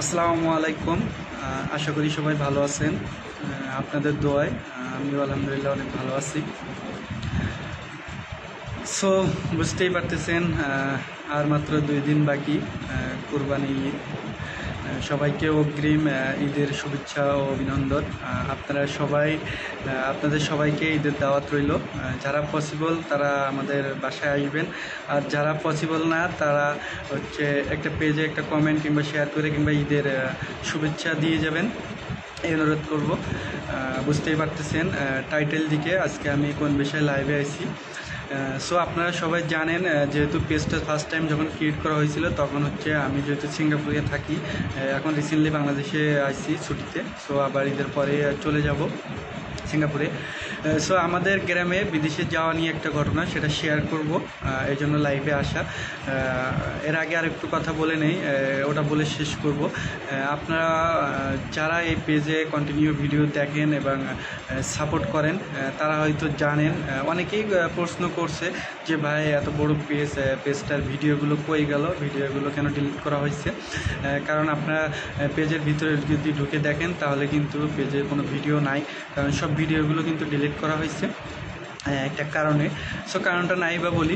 আসসালামু আলাইকুম। আশা করি সবাই ভালো আছেন। আপনাদের দোয়ায় আমিও আলহামদুলিল্লাহ অনেক ভালো আছি। সো বুঝতেই পারতেছেন, আর মাত্র 2 দিন বাকি কুরবানি ঈদ। সবাইকে অগ্রিম ঈদের শুভেচ্ছা ও অভিনন্দন। আপনাদের সবাইকে ঈদের দাওয়াত রইল। যারা পসিবল তারা আমাদের বাসায় আসবেন, আর যারা পসিবল না তারা একটা পেজে একটা কমেন্ট কিংবা শেয়ার করে কিংবা ঈদের শুভেচ্ছা দিয়ে যাবেন, এই অনুরোধ করব। বুঝতেই পারতেছেন টাইটেল দিকে আজকে আমি কোন বিষয়ে লাইভে আইছি। সো আপনারা সবাই জানেন, যেহেতু পেজটা ফার্স্ট টাইম যখন ক্রিয়েট করা হয়েছিল তখন আমি যেহেতু সিঙ্গাপুরে থাকি, এখন রিসেন্টলি বাংলাদেশে আসছি ছুটিতে। সো আবার ঈদের পরে চলে যাব সিঙ্গাপুরে। সো আমাদের গ্রামে বিদেশে যাওয়া নিয়ে একটা ঘটনা, সেটা শেয়ার করব, এই জন্য লাইভে আসা। এর আগে আর একটু কথা বলে নেই, ওটা বলে শেষ করব। আপনারা যারা এই পেজে কন্টিনিউ ভিডিও দেখেন এবং সাপোর্ট করেন তারা হয়তো জানেন। অনেকেই প্রশ্ন করছে যে ভাই এত বড় পেজটার ভিডিওগুলো কই গেল, ভিডিওগুলো কেন ডিলিট করা হয়েছে। কারণ আপনারা পেজের ভিতরে যদি ঢুকে দেখেন তাহলে কিন্তু পেজে কোনো ভিডিও নাই, কারণ সব ভিডিওগুলো কিন্তু ডিলিট করা হয়েছে একটা কারণে। সো কারণটা নাই বা বলি।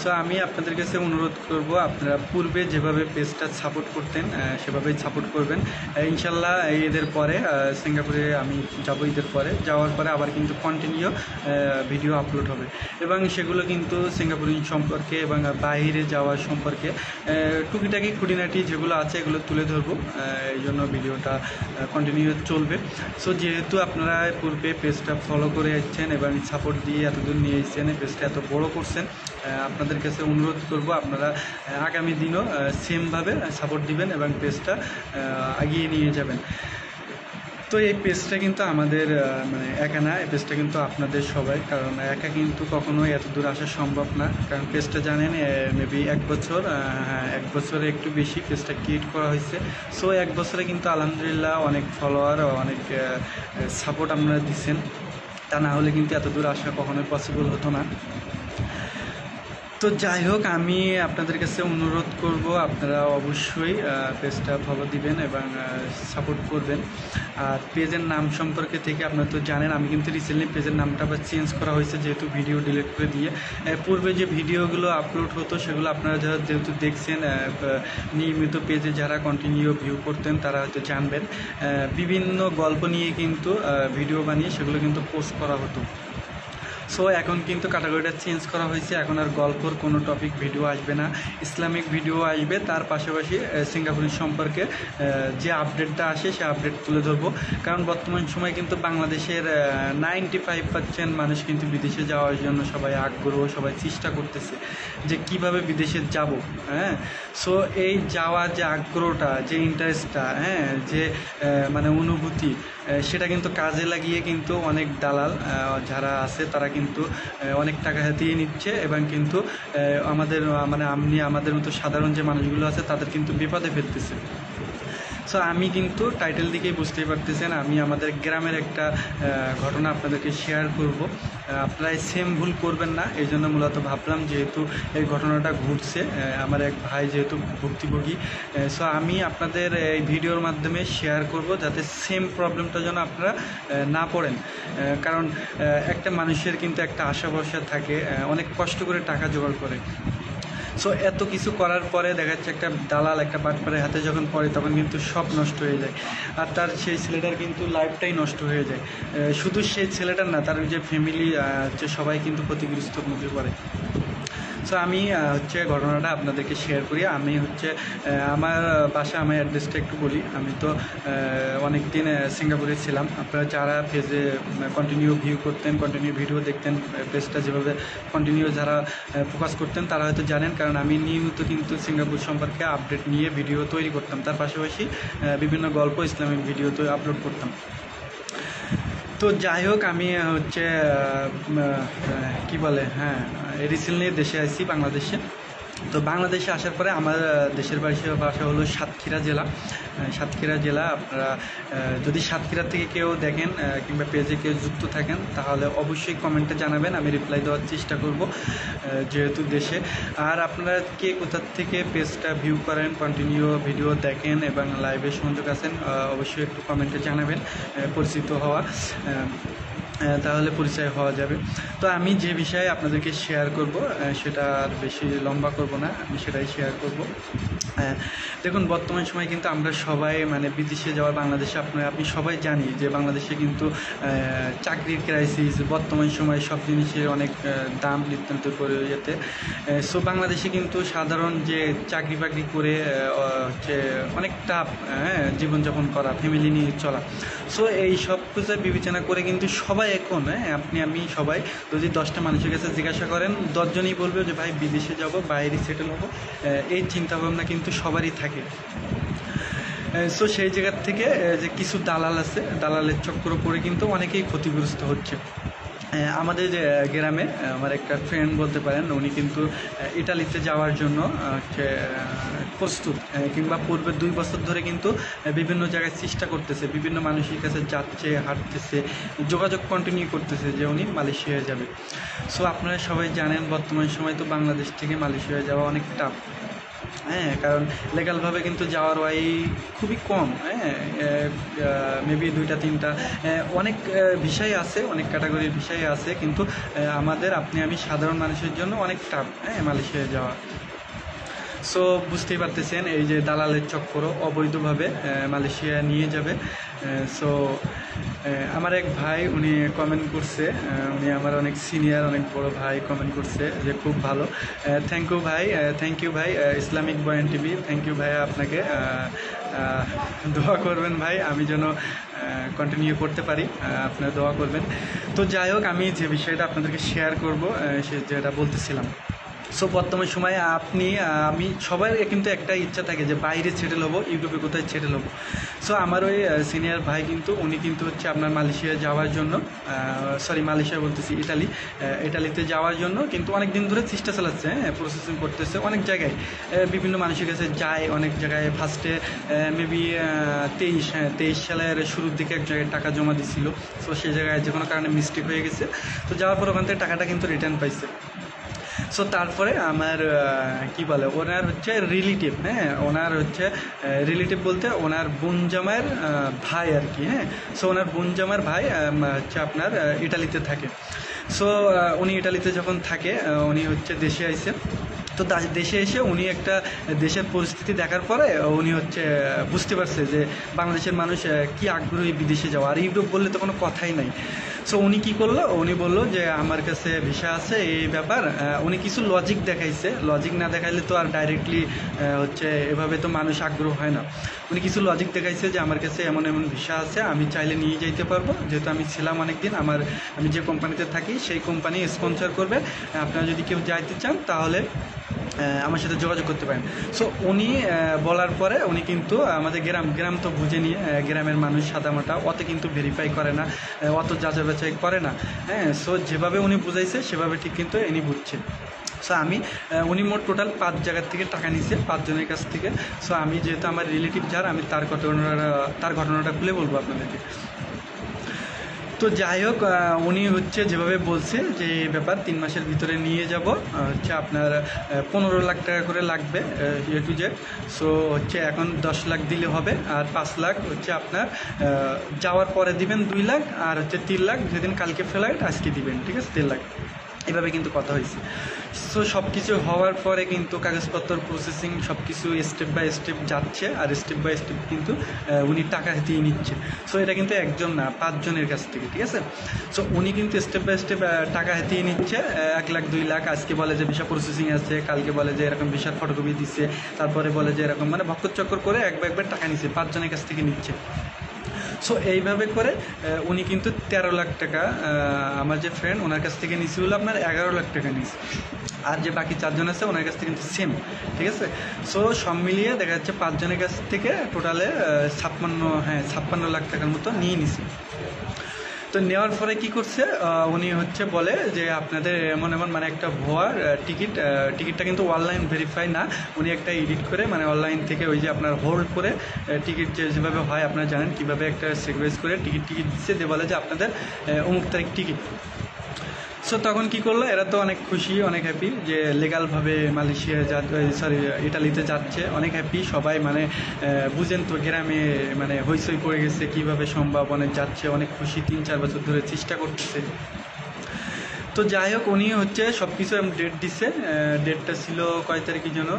সো আমি আপনাদের কাছে অনুরোধ করব, আপনারা পূর্বে যেভাবে পেজটা সাপোর্ট করতেন সেভাবেই সাপোর্ট করবেন। ইনশাল্লাহ ঈদের পরে সিঙ্গাপুরে আমি যাব। ঈদের পরে যাওয়ার পরে আবার কিন্তু কন্টিনিউ ভিডিও আপলোড হবে, এবং সেগুলো কিন্তু সিঙ্গাপুরি সম্পর্কে এবং বাইরে যাওয়ার সম্পর্কে টুকিটাকি খুঁটিনাটি যেগুলো আছে এগুলো তুলে ধরবো। এই জন্য ভিডিওটা কন্টিনিউ চলবে। সো যেহেতু আপনারা পূর্বে পেজটা ফলো করে যাচ্ছেন এবং সাপোর্ট দিয়ে এতদূর নিয়ে এসেছেন, পেজটা এত বড় করছেন, আপনাদের কাছে অনুরোধ করব আপনারা আগামী দিনও সেমভাবে সাপোর্ট দিবেন এবং পেজটা এগিয়ে নিয়ে যাবেন। তো এই পেজটা কিন্তু আমাদের একা না, এই পেজটা কিন্তু আপনাদের সবাই, কারণ একা কিন্তু কখনোই এত দূর আসা সম্ভব না। কারণ পেজটা জানেন মেবি 1 বছর, 1 বছরে একটু বেশি পেজটা ক্রিয়েট করা হয়েছে। সো 1 বছরে কিন্তু আলহামদুলিল্লাহ অনেক ফলোয়ার, অনেক সাপোর্ট আপনারা দিচ্ছেন। তা না হলে কিন্তু এত দূর আসা কখনোই পসিবল হতো না। তো যাই হোক, আমি আপনাদের কাছে অনুরোধ করব আপনারা অবশ্যই পেজটা ফলো দিবেন এবং সাপোর্ট করবেন। আর পেজের নাম সম্পর্কে থেকে আপনারা তো জানেন, আমি কিন্তু রিসেন্টলি পেজের নামটা আবার চেঞ্জ করা হয়েছে, যেহেতু ভিডিও ডিলিট করে দিয়ে। পূর্বে যে ভিডিওগুলো আপলোড হতো সেগুলো আপনারা যেহেতু দেখছেন, নিয়মিত পেজে যারা কন্টিনিউ ভিউ করতেন তারা হয়তো জানবেন, বিভিন্ন গল্প নিয়ে কিন্তু ভিডিও বানিয়ে সেগুলো কিন্তু পোস্ট করা হতো। সো এখন কিন্তু ক্যাটাগরিটা চেঞ্জ করা হয়েছে, এখন আর গল্পর কোনো টপিক ভিডিও আসবে না, ইসলামিক ভিডিও আসবে। তার পাশাপাশি সিঙ্গাপুরি সম্পর্কে যে আপডেটটা আসে সে আপডেট তুলে ধরবো। কারণ বর্তমান সময় কিন্তু বাংলাদেশের 95% মানুষ কিন্তু বিদেশে যাওয়ার জন্য সবাই আগ্রহ, সবাই চেষ্টা করতেছে যে কিভাবে বিদেশে যাব। হ্যাঁ, সো এই যাওয়ার যে আগ্রহটা, যে ইন্টারেস্টটা, যে অনুভূতি, সেটা কিন্তু কাজে লাগিয়ে কিন্তু অনেক দালাল যারা আছে তারা কিন্তু অনেক টাকা হাতিয়ে নিচ্ছে এবং কিন্তু আমাদের মতো সাধারণ যে মানুষগুলো আছে তাদের কিন্তু বিপদে ফেলতেছে। সো আমি কিন্তু টাইটেল দিকেই বুঝতেই পারতেছেন, আমি আমাদের গ্রামের একটা ঘটনা আপনাদেরকে শেয়ার করব। আপনারা সেম ভুল করবেন না, এই জন্য মূলত ভাবলাম, যেহেতু এই ঘটনাটা ঘটছে, আমার এক ভাই যেহেতু ভুক্তভোগী। সো আমি আপনাদের এই ভিডিওর মাধ্যমে শেয়ার করব যাতে সেম প্রবলেমটা যেন আপনারা না পড়েন। কারণ একটা মানুষের কিন্তু একটা আশা ভরসা থাকে, অনেক কষ্ট করে টাকা জোগাড় করে। সো এত কিছু করার পরে দেখা যাচ্ছে একটা দালাল, একটা বাটপারের হাতে যখন পড়ে তখন কিন্তু সব নষ্ট হয়ে যায়, আর সেই ছেলেটার কিন্তু লাইফটাই নষ্ট হয়ে যায়। শুধু সেই ছেলেটার না, তার যে ফ্যামিলি সবাই কিন্তু ক্ষতিগ্রস্তর মুখে পড়ে। সো আমি ঘটনাটা আপনাদেরকে শেয়ার করি। আমি আমার বাসা, আমার অ্যাড্রেসটা একটু বলি। আমি তো অনেক দিন সিঙ্গাপুরে ছিলাম। আপনারা যারা পেজে কন্টিনিউ ভিউ করতেন, কন্টিনিউ ভিডিও দেখতেন, পেজটা যেভাবে কন্টিনিউ যারা ফোকাস করতেন তারা হয়তো জানেন, কারণ আমি নিয়মিত কিন্তু সিঙ্গাপুর সম্পর্কে আপডেট নিয়ে ভিডিও তৈরি করতাম। তার পাশাপাশি বিভিন্ন গল্প, ইসলামিক ভিডিও তো আপলোড করতাম। তো যাই হোক, আমি কি বলে রিসেন্টলি দেশে আসছি, বাংলাদেশে। তো বাংলাদেশে আসার পরে আমার দেশের ভাষা হলো সাতক্ষীরা জেলা। সাতক্ষীরা জেলা। আপনারা যদি সাতক্ষীরা থেকে কেউ দেখেন কিংবা পেজে কেউ যুক্ত থাকেন তাহলে অবশ্যই কমেন্টে জানাবেন, আমি রিপ্লাই দেওয়ার চেষ্টা করব যেহেতু দেশে। আর আপনারা কে কোথা থেকে পেজটা ভিউ করেন, কন্টিনিউ ভিডিও দেখেন এবং লাইভে সংযোগ আছেন অবশ্যই একটু কমেন্টে জানাবেন, পরিচিত হওয়া তাহলে পরিচয় হওয়া যাবে। তো আমি যে বিষয়ে আপনাদেরকে শেয়ার করব সেটা আর বেশি লম্বা করব না, আমি সেটাই শেয়ার করব। দেখুন বর্তমান সময় কিন্তু আমরা সবাই মানে বিদেশে যাওয়া, বাংলাদেশে আপনি সবাই জানি যে বাংলাদেশে কিন্তু চাকরির ক্রাইসিস, বর্তমান সময় সব জিনিসের অনেক দাম নিতান্ত করে যেতে। সো বাংলাদেশে কিন্তু সাধারণ যে চাকরি বাকরি করে হচ্ছে অনেক টাফ জীবনযাপন করা, ফ্যামিলি নিয়ে চলা। সো এই সব কিছু বিবেচনা করে কিন্তু সবাই এখন আমি সবাই যদি 10টা মানুষের কাছে জিজ্ঞাসা করেন 10 জনই বলবে যে ভাই বিদেশে যাব, বাইরে সেটেল হবো, এই চিন্তাভাবনা কিন্তু সবারই থাকে। সো সেই জায়গার থেকে যে কিছু দালাল আছে, দালালের চক্র পড়ে কিন্তু অনেকেই ক্ষতিগ্রস্ত হচ্ছে। আমাদের গ্রামে আমার একটা ফ্রেন্ড বলতে পারেন, উনি কিন্তু ইটালিতে যাওয়ার জন্য প্রস্তুত, কিংবা পূর্বে 2 বছর ধরে কিন্তু বিভিন্ন জায়গায় চেষ্টা করতেছে, বিভিন্ন মানুষের কাছে যাচ্ছে, হাঁটতেছে, যোগাযোগ কন্টিনিউ করতেছে যে উনি মালয়েশিয়ায় যাবে। সো আপনারা সবাই জানেন বর্তমান সময় তো বাংলাদেশ থেকে মালয়েশিয়ায় যাওয়া অনেক টাফ, কারণ লিগ্যালভাবে কিন্তু যাওয়ার ওয়াই খুবই কম। মেবি 2টা 3টা অনেক বিষয় আছে, অনেক ক্যাটাগরির বিষয় আছে, কিন্তু আমাদের আমি সাধারণ মানুষের জন্য অনেক টাফ মালয়েশিয়ায় যাওয়া। সো বুঝতেই পারতেছেন এই যে দালালের চক্র অবৈধভাবে মালয়েশিয়া নিয়ে যাবে। সো আমার এক ভাই উনি কমেন্ট করছে, উনি আমার অনেক সিনিয়র, অনেক বড় ভাই, কমেন্ট করছে যে খুব ভালো। থ্যাংক ইউ ভাই ইসলামিক বয়ান টিভি, থ্যাংক ইউ ভাইয়া, আপনাকে দোয়া করবেন ভাই আমি যেন কন্টিনিউ করতে পারি, আপনারা দোয়া করবেন। তো যাই হোক, আমি যে বিষয়টা আপনাদেরকে শেয়ার করব যেটা বলতেছিলাম। সো বর্তমান সময়ে আমি সবার কিন্তু একটা ইচ্ছা থাকে যে বাইরে সেটেল হবো, ইউরোপে কোথায় সেটেল হবো। সো আমার ওই সিনিয়র ভাই কিন্তু উনি কিন্তু হচ্ছে আপনার মালয়েশিয়া যাওয়ার জন্য, মালয়েশিয়া বলতেছি ইটালিতে যাওয়ার জন্য কিন্তু অনেক দিন ধরে চেষ্টা চালাচ্ছে, প্রসেসিং করতেছে অনেক জায়গায়, বিভিন্ন মানুষের কাছে যায়, অনেক জায়গায় ফার্স্টে মেবি 23 সালের শুরুর দিকে এক জায়গায় টাকা জমা দিছিল। সো সেই জায়গায় যে কোনো কারণে মিস্টেক হয়ে গেছে, তো যাওয়ার পর ওখান থেকে টাকাটা কিন্তু রিটার্ন পাইছে। সো তারপরে আমার ওনার হচ্ছে রিলেটিভ, ওনার হচ্ছে রিলেটিভ বলতে ওনার বোন জামাইয়ের ভাই আর কি। সো ওনার বোন জামাইয়ের ভাই হচ্ছে আপনার ইটালিতে থাকে। সো উনি ইটালিতে যখন থাকে উনি হচ্ছে দেশে আইছে। তো দেশে এসে উনি একটা দেশের পরিস্থিতি দেখার পরে উনি হচ্ছে বুঝতে পারছে যে বাংলাদেশের মানুষ কি আগ্রহী বিদেশে যাওয়া, আর ইউরোপ বললে তো কোনো কথাই নাই। সো উনি কী করলো, উনি বললো যে আমার কাছে ভিসা আছে, এই ব্যাপার। উনি কিছু লজিক দেখাইছে, লজিক না দেখাইলে তো আর ডাইরেক্টলি হচ্ছে এভাবে তো মানুষ আগ্রহ হয় না। উনি কিছু লজিক দেখাইছে যে আমার কাছে এমন এমন ভিসা আছে, আমি চাইলে নিয়ে যাইতে পারবো, যেহেতু আমি ছিলাম অনেকদিন, আমি যে কোম্পানিতে থাকি সেই কোম্পানি স্পন্সর করবে, আপনারা যদি কেউ যাইতে চান তাহলে আমার সাথে যোগাযোগ করতে পারেন। সো উনি বলার পরে উনি কিন্তু আমাদের গ্রাম তো বুঝে নিয়ে, গ্রামের মানুষ সাদামাটা অত কিন্তু ভেরিফাই করে না, অত যাচাই বাছাই করে না। সো যেভাবে উনি বুঝাইছে সেভাবে ঠিক কিন্তু ইনি বুঝছে। সো উনি মোট টোটাল 5 জায়গার থেকে টাকা নিছে, 5 জনের কাছ থেকে। সো আমি যেহেতু আমার রিলেটিভ যার, আমি তার ঘটনাটা খুলে বলবো আপনাদেরকে। তো যাই হোক, উনি হচ্ছে যেভাবে বলছে যে ব্যাপার 3 মাসের ভিতরে নিয়ে যাব, হচ্ছে আপনার 15 লাখ টাকা করে লাগবে এ টু জেড। সো হচ্ছে এখন 10 লাখ দিলে হবে, আর 5 লাখ হচ্ছে আপনার যাওয়ার পরে দিবেন 2 লাখ, আর হচ্ছে 3 লাখ যেদিন কালকে ফ্লাইট আজকে দিবেন, ঠিক আছে, 3 লাখ। এভাবে কিন্তু কথা হয়েছে। সো সব কিছু হওয়ার পরে কিন্তু কাগজপত্র প্রসেসিং সব কিছু স্টেপ বাই স্টেপ যাচ্ছে, আর স্টেপ বাই স্টেপ কিন্তু উনি টাকা দিয়ে নিচ্ছে। সো এটা কিন্তু একজন না, 5 জনের কাছ থেকে, ঠিক আছে। সো উনি কিন্তু স্টেপ বাই স্টেপ টাকা হাতিয়ে নিচ্ছে, 1 লাখ 2 লাখ, আজকে বলে যে ভিসা প্রসেসিং আছে, কালকে বলে যে এরকম ভিসার ফটোকপি দিচ্ছে, তারপরে বলে যে এরকম, মানে ভক্ত চক্কর করে একবার টাকা নিচ্ছে, 5 জনের কাছ থেকে নিচ্ছে। সো এইভাবে করে উনি কিন্তু 13 লাখ টাকা, আমার যে ফ্রেন্ড ওনার কাছ থেকে নিয়েছি হলো আপনার 11 লাখ টাকা নিয়েছে, আর যে বাকি 4 জন আছে ওনার কাছ থেকে কিন্তু সেম, ঠিক আছে। সো সব মিলিয়ে দেখা যাচ্ছে 5 জনের কাছ থেকে টোটালে 56 লাখ টাকার মতো নিয়ে নিছি। তো নেওয়ার পরে কি করছে, উনি হচ্ছে বলে যে আপনাদের এমন এমন মানে একটা ভুয়ার টিকিটটা কিন্তু অনলাইন ভেরিফাই না, উনি একটা এডিট করে মানে অনলাইন থেকে ওই যে আপনার হোল্ড করে টিকিট যেভাবে হয় আপনারা জানেন কীভাবে একটা সিকুয়েন্স করে টিকিট দিচ্ছে দিয়ে বলে যে আপনাদের অমুক তারিখ টিকিট। সো তখন কি করলো, এরা তো অনেক খুশি অনেক হ্যাপি যে লিগালভাবে মালয়েশিয়া ইটালিতে যাচ্ছে, অনেক হ্যাপি সবাই, মানে বুঝেন তো গ্রামে মানে হইচই পড়ে গেছে কীভাবে সম্ভব, অনেক যাচ্ছে অনেক খুশি, 3-4 বছর ধরে চেষ্টা করতেছে। তো যাই হোক উনি হচ্ছে সব কিছু ডেট দিছে, ডেটটা ছিল কয় তারিখের জন্য,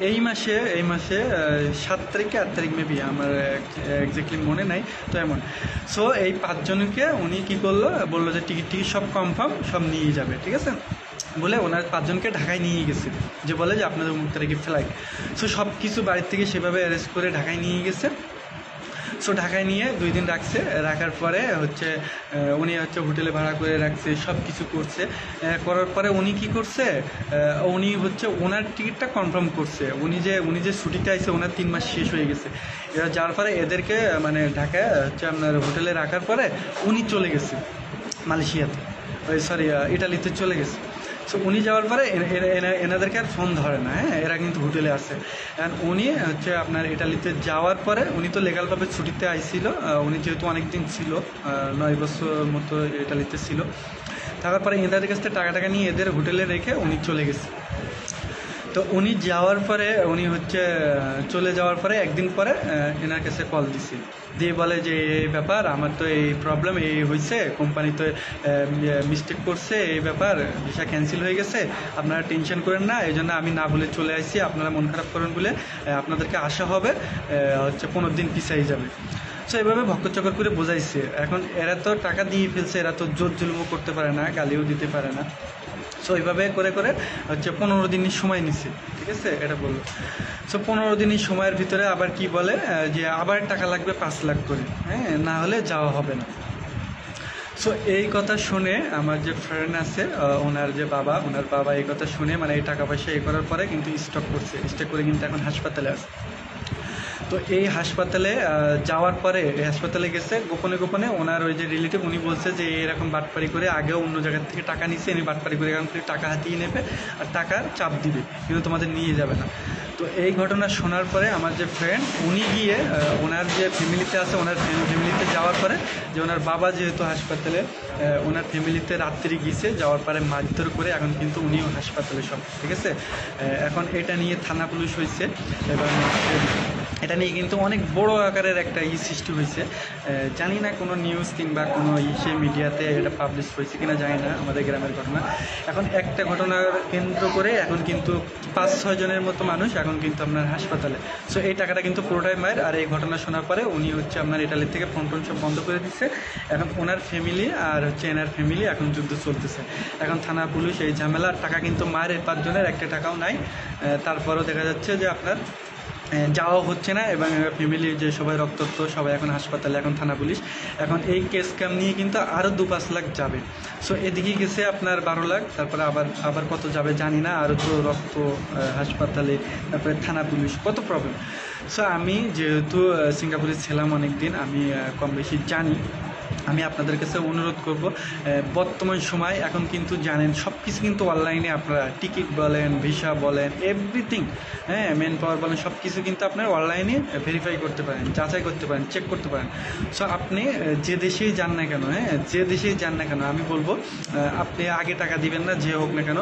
এই মাসে 7 তারিখে 8 তারিখ মেবি, আমার এক্স্যাক্টলি মনে নাই তো এমন। সো এই 5 জনকে উনি কী করলো, বললো যে টিকিট সব কনফার্ম, সব নিয়ে যাবে, ঠিক আছে বলে ওনার 5 জনকে ঢাকায় নিয়ে গেছে, যে বলে যে আপনাদের অমুক তারিখে ফ্লাইট। সো সব কিছু বাড়ির থেকে সেভাবে অ্যারেঞ্জ করে ঢাকায় নিয়ে গেছে। সো ঢাকায় নিয়ে 2 দিন রাখছে, রাখার পরে হচ্ছে উনি হচ্ছে হোটেলে ভাড়া করে রাখছে, সব কিছু করছে, করার পরে উনি কি করছে, উনি হচ্ছে ওনার টিকিটটা কনফার্ম করছে, উনি যে ছুটিতে আইছে ওনার 3 মাস শেষ হয়ে গেছে, এবার যার পরে এদেরকে মানে ঢাকায় হচ্ছে আপনার হোটেলে রাখার পরে উনি চলে গেছে মালয়েশিয়াতে, ইটালিতে চলে গেছে। সো উনি যাওয়ার পরে এনাদেরকে আর ফোন ধরে না, হ্যাঁ এরা কিন্তু হোটেলে আসে। অ্যান্ড উনি হচ্ছে আপনার ইটালিতে যাওয়ার পরে উনি তো লিগালভাবে ছুটিতে আইছিল, উনি যেহেতু অনেক দিন ছিল, 9 বছর মতো ইটালিতে ছিল, থাকার পরে এদের কাছ থেকে টাকা নিয়ে এদের হোটেলে রেখে উনি চলে গেছে। তো উনি যাওয়ার পরে উনি হচ্ছে চলে যাওয়ার পরে একদিন পরে এনার কাছে কল দিছি, দিয়ে বলে যে এই ব্যাপার, আমার তো এই প্রবলেম এই হয়েছে, কোম্পানি তো মিস্টেক করছে, এই ব্যাপার ভিসা ক্যান্সেল হয়ে গেছে, আপনারা টেনশন করেন না, এই জন্য আমি না বলে চলে আসছি, আপনারা মন খারাপ করেন বলে আপনাদেরকে আসা হবে হচ্ছে 15 দিন পিছাই যাবে। সো এইভাবে ভক্কচকর করে বোঝাইছে। এখন এরা তো টাকা দিয়ে ফেলছে, এরা তো জোর জুলুমও করতে পারে না, গালিও দিতে পারে না। সো এইভাবে করে হচ্ছে 15 দিনের সময় নিছে, ঠিক আছে এটা বললো। সো 15 দিনের সময়ের ভিতরে আবার কি বলে যে আবার টাকা লাগবে 5 লাখ করে, হ্যাঁ না হলে যাওয়া হবে না। সো এই কথা শুনে আমার যে ফ্রেন্ড আছে ওনার বাবা এই কথা শুনে মানে এই টাকা পয়সা করার পরে কিন্তু স্টক করে কিন্তু এখন হাসপাতালে আছে। তো এই হাসপাতালে যাওয়ার পরে এই হাসপাতালে গেছে গোপনে ওনার ওই যে রিলেটিভ উনি বলছে যে এরকম বাটপারি করে আগেও অন্য জায়গার থেকে টাকা নিচ্ছে, উনি বাটপারি করে এখন টাকা হাতিয়ে নেবে আর টাকার চাপ দিবে, কিন্তু তোমাদের নিয়ে যাবে না। তো এই ঘটনা শোনার পরে আমার যে ফ্রেন্ড উনি গিয়ে ওনার যে ফ্যামিলিতে আছে ওনার ফ্যামিলিতে যাওয়ার পরে যে ওনার বাবা যেহেতু হাসপাতালে, ওনার ফ্যামিলিতে রাত্রি গিয়েছে, যাওয়ার পরে মারধর করে এখন কিন্তু উনিও হাসপাতালে সব, ঠিক আছে। এখন এটা নিয়ে থানা পুলিশ হয়েছে এবং এটা নিয়ে কিন্তু অনেক বড় আকারের একটা সৃষ্টি হয়েছে। জানি না কোনো নিউজ কিংবা কোনো মিডিয়াতে এটা পাবলিশ হয়েছে কিনা জানি না, আমাদের গ্রামের ঘটনা। এখন একটা ঘটনার কেন্দ্র করে এখন কিন্তু 5-6 জনের মতো মানুষ এখন কিন্তু আপনার হাসপাতালে। সো এই টাকাটা কিন্তু পুরোটাই মায়ের। আর এই ঘটনা শোনার পরে উনি হচ্ছে আপনার ইটালি থেকে ফোন সব বন্ধ করে দিচ্ছে। এখন ওনার ফ্যামিলি আর হচ্ছে এনার ফ্যামিলি এখন যুদ্ধ চলতেছে। এখন থানা পুলিশ এই ঝামেলার টাকা কিন্তু মায়ের 5 জনের একটা টাকাও নাই। তারপরও দেখা যাচ্ছে যে আপনার যাওয়া হচ্ছে না এবং ফ্যামিলির যে সবাই রক্তাক্ত সবাই এখন হাসপাতালে, এখন থানা পুলিশ। এখন এই কেস কাম নিয়ে কিন্তু আরও 2-5 লাখ যাবে। সো এদিকে গেছে আপনার 12 লাখ, তারপরে আবার কত যাবে জানি না, আরও তো রক্ত হাসপাতালে, তারপরে থানা পুলিশ, কত প্রবলেম। সো আমি যেহেতু সিঙ্গাপুরে ছিলাম অনেক দিন, আমি কম বেশি জানি। আমি আপনাদের কাছে অনুরোধ করব, বর্তমান সময় এখন কিন্তু জানেন সব কিছু কিন্তু অনলাইনে, আপনারা টিকিট বলেন, ভিসা বলেন, এভরিথিং, হ্যাঁ ম্যান পাওয়ার বলেন, সব কিছু কিন্তু আপনারা অনলাইনে ভেরিফাই করতে পারেন, যাচাই করতে পারেন, চেক করতে পারেন। সো আপনি যে দেশেই যান না কেন, যে দেশেই যান না কেন, আমি বলবো আপনি আগে টাকা দিবেন না, যে হোক না কেন,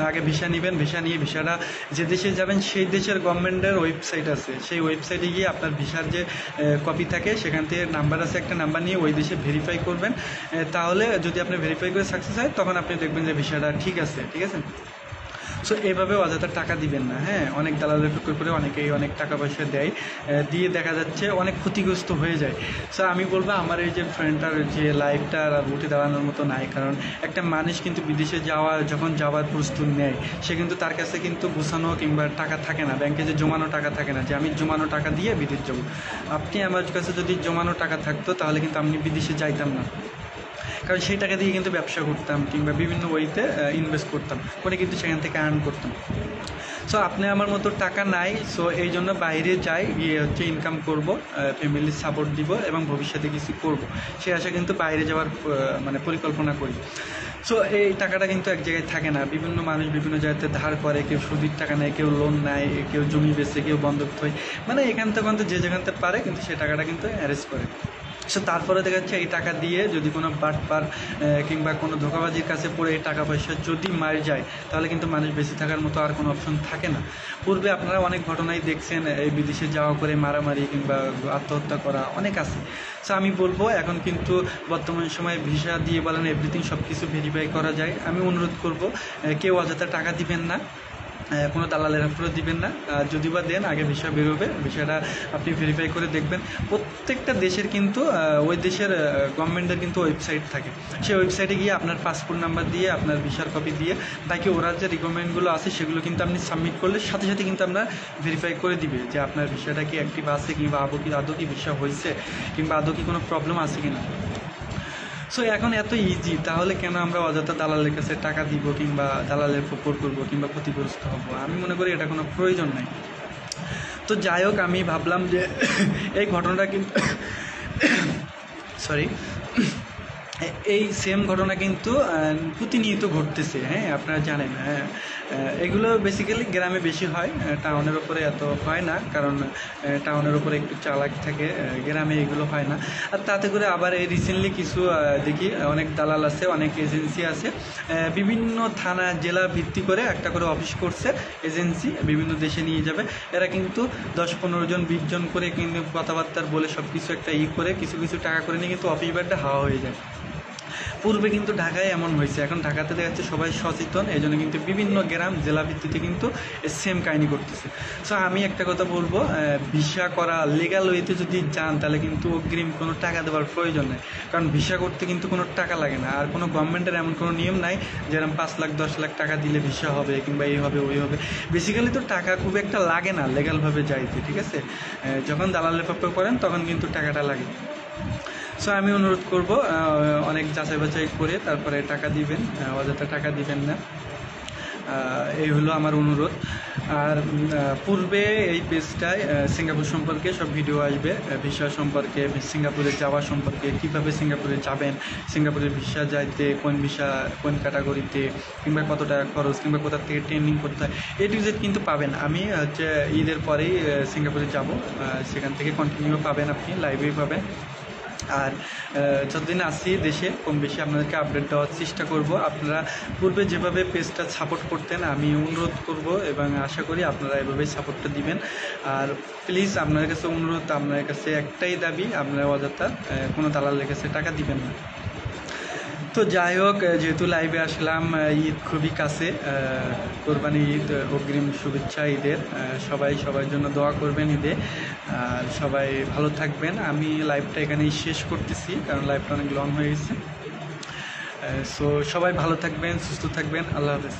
আগে ভিসা নেবেন। ভিসা নিয়ে ভিসাটা যে দেশে যাবেন সেই দেশের গভর্নমেন্টের ওয়েবসাইট আছে, সেই ওয়েবসাইটে গিয়ে আপনার ভিসার যে কপি থাকে সেখান থেকে নাম্বার আছে, একটা নাম্বার নিয়ে ওই দেশে ভেরিফাই করবেন। তাহলে যদি আপনি ভেরিফাই করে সাকসেস হয় তখন আপনি দেখবেন যে বিষয়টা ঠিক আছে, ঠিক আছে। সো এইভাবে অযথা টাকা দিবেন না, হ্যাঁ অনেক দালালের ফিকর করে অনেকেই অনেক টাকা পয়সা দেয়, দিয়ে দেখা যাচ্ছে অনেক ক্ষতিগ্রস্ত হয়ে যায়। সো আমি বলবো আমার এই যে ফ্রেন্ডটার যে লাইফটা আর উঠে দাঁড়ানোর মতো নাই, কারণ একটা মানুষ কিন্তু বিদেশে যখন যাওয়ার প্রস্তুত নেয়, সে কিন্তু তার কাছে কিন্তু গোছানো কিংবা টাকা থাকে না, ব্যাংকে যে জমানো টাকা থাকে না যে আমি জমানো টাকা দিয়ে বিদেশ যাবো। আপনি আমার কাছে যদি জমানো টাকা থাকতো তাহলে কিন্তু আমি বিদেশে যাইতাম না, কারণ সেই টাকা দিয়ে কিন্তু ব্যবসা করতাম কিংবা বিভিন্ন ওয়েতে ইনভেস্ট করতাম করে কিন্তু সেখান থেকে আর্ন করতাম। সো আপনি আমার মতো টাকা নাই, সো এই জন্য বাইরে যাই, গিয়ে হচ্ছে ইনকাম করব, ফ্যামিলির সাপোর্ট দিব এবং ভবিষ্যতে কিছু করব, সে আশা কিন্তু বাইরে যাওয়ার মানে পরিকল্পনা করি। সো এই টাকাটা কিন্তু এক জায়গায় থাকে না, বিভিন্ন মানুষ বিভিন্ন জায়গাতে ধার করে, কেউ সুদের টাকা নেয়, কেউ লোন নেয়, কেউ জমি বেচে, কেউ বন্ধক থয়, মানে এখান থেকে যে যেখান থেকে পারে কিন্তু সে টাকাটা কিন্তু অ্যারেঞ্জ করে। সো তারপরে দেখা যাচ্ছে এই টাকা দিয়ে যদি কোনো বাটপার কিংবা কোনো ধোঁকাবাজির কাছে পড়ে এই টাকা পয়সা যদি মার যায়, তাহলে কিন্তু মানুষ বেঁচে থাকার মতো আর কোনো অপশন থাকে না। পূর্বে আপনারা অনেক ঘটনাই দেখছেন, এই বিদেশে যাওয়া করে মারামারি কিংবা আত্মহত্যা করা অনেক আছে। সো আমি বলবো এখন কিন্তু বর্তমান সময়ে ভিসা দিয়ে বলেন এভরিথিং সব কিছু ভেরিফাই করা যায়। আমি অনুরোধ করব কেউ অযথা টাকা দিবেন না, কোনো দালালের হাতে দিবেন না, যদি বা দেন আগে ভিসা বেরোবে, ভিসাটা আপনি ভেরিফাই করে দেখবেন। প্রত্যেকটা দেশের কিন্তু ওই দেশের গভর্নমেন্টের কিন্তু ওয়েবসাইট থাকে, সেই ওয়েবসাইটে গিয়ে আপনার পাসপোর্ট নাম্বার দিয়ে আপনার ভিসার কপি দিয়ে বাকি ওরা যে রিকমেন্ডগুলো আছে সেগুলো কিন্তু আপনি সাবমিট করলে সাথে সাথে কিন্তু আপনার ভেরিফাই করে দিবে যে আপনার ভিসাটা কি অ্যাক্টিভ আছে কিংবা আদৌ কি ভিসা হয়েছে কিংবা আদৌ কি কোনো প্রবলেম আছে কিনা। সো এখন এত ইজি, তাহলে কেন আমরা অযথা দালালের কাছে টাকা দিব কিংবা দালালের উপর করবো কিংবা ক্ষতিগ্রস্ত হব? আমি মনে করি এটা কোনো প্রয়োজন নাই। তো যাই হোক, আমি ভাবলাম যে এই ঘটনাটা কিন্তু সরি এই সেম ঘটনা কিন্তু প্রতিনিয়ত ঘটতেছে। হ্যাঁ, আপনারা জানেন। হ্যাঁ, এগুলো বেসিক্যালি গ্রামে বেশি হয়, টাউনের ওপরে এত হয় না, কারণ টাউনের ওপরে একটু চালাক থাকে, গ্রামে এগুলো হয় না। আর তাতে করে আবার এই রিসেন্টলি কিছু দেখি অনেক দালাল আছে, অনেক এজেন্সি আছে, বিভিন্ন থানা জেলা ভিত্তি করে একটা করে অফিস করছে এজেন্সি, বিভিন্ন দেশে নিয়ে যাবে। এরা কিন্তু 10-15 জন 20 জন করে কিন্তু কথাবার্তার বলে সব কিছু একটা করে কিছু কিছু টাকা করে নিয়ে কিন্তু অফিস বারটা হাওয়া হয়ে যায়। পূর্বে কিন্তু ঢাকায় এমন হয়েছে, এখন ঢাকাতে দেখা যাচ্ছে সবাই সচেতন, এই জন্য কিন্তু বিভিন্ন গ্রাম জেলা ভিত্তিতে কিন্তু সেম কাহিনি করতেছে। সো আমি একটা কথা বলবো, ভিসা করা লিগ্যাল ওয়েতে যদি যান তাহলে কিন্তু অগ্রিম কোনো টাকা দেওয়ার প্রয়োজন নেই, কারণ ভিসা করতে কিন্তু কোনো টাকা লাগে না। আর কোনো গভর্নমেন্টের এমন কোনো নিয়ম নাই যেরকম 5 লাখ 10 লাখ টাকা দিলে ভিসা হবে কিংবা এই হবে ওই হবে। বেসিক্যালি তো টাকা খুব একটা লাগে না লিগ্যালভাবে যাইতে, ঠিক আছে? যখন দালালের পক্ষে করেন তখন কিন্তু টাকাটা লাগে। সো আমি অনুরোধ করব অনেক যাচাই বাছাই করে তারপরে টাকা দিবেন, অযথা টাকা দিবেন না, এই হলো আমার অনুরোধ। আর পূর্বে এই পেজটায় সিঙ্গাপুর সম্পর্কে সব ভিডিও আসবে, ভিসা সম্পর্কে, সিঙ্গাপুরে যাওয়া সম্পর্কে, কিভাবে সিঙ্গাপুরে যাবেন, সিঙ্গাপুরের ভিসা যাইতে কোন ভিসা কোন ক্যাটাগরিতে, কিংবা কত টাকা খরচ, কিংবা কোথা থেকে ট্রেনিং করতে হয়, এ টু জেড কিন্তু পাবেন। আমি হচ্ছে ঈদের পরেই সিঙ্গাপুরে যাব, সেখান থেকে কন্টিনিউ পাবেন, আপনি লাইভেই পাবেন। আর যতদিন আসি দেশে কম বেশি আপনাদেরকে আপডেট দেওয়ার চেষ্টা করব। আপনারা পূর্বে যেভাবে পেজটা সাপোর্ট করতেন আমি অনুরোধ করব এবং আশা করি আপনারা এভাবেই সাপোর্টটা দিবেন। আর প্লিজ আপনার কাছে অনুরোধ, আপনার কাছে একটাই দাবি, আপনারা অযথা কোনো দালালের কাছে টাকা দিবেন না। তো যাই হোক, যেহেতু লাইভে আসলাম, ঈদ খুবই কাছে, কোরবানি ঈদ, অগ্রিম শুভেচ্ছা ঈদের। সবাই সবার জন্য দোয়া করবেন ঈদে, আর সবাই ভালো থাকবেন। আমি লাইভটা এখানেই শেষ করতেছি কারণ লাইভটা অনেক লং হয়ে গেছে। সো সবাই ভালো থাকবেন, সুস্থ থাকবেন, আল্লাহ হাফেজ।